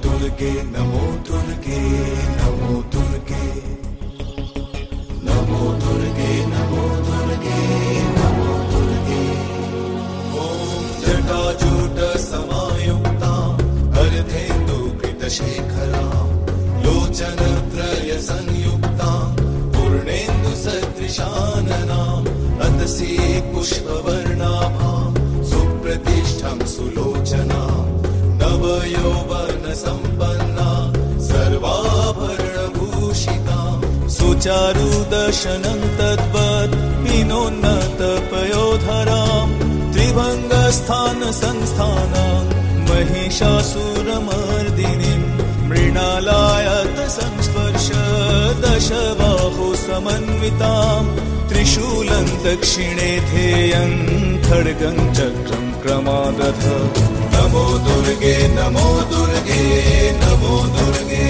दुर्गे नमो दुर्गे नमो दुर्गे नमो दुर्गे नमो दुर्गे नमो दुर्गे ॐ जटाजूट समायुक्ता अर्धेन्दुकृतशेखरा लोचनत्रय संयुक्ता पूर्णेन्दु सदृशानना अतसी पुष्पवर्णाभा सुप्रतिष्ठं सुलोचना नवयौवन संपन्ना सर्वाभरणभूषिता सुचारुदशनं तद्वत् पिनोन्नतपयोधरां त्रिभङ्गस्थान संस्थानां महिषासुरमर्दिनीं मृणालायत संस्पर्श दशबाहु समन्वितां त्रिशूलं दक्षिणे ध्येयं खड्गं चक्रं क्रमादथ नमो दुर्गे नमो दुर्गे नमो दुर्गे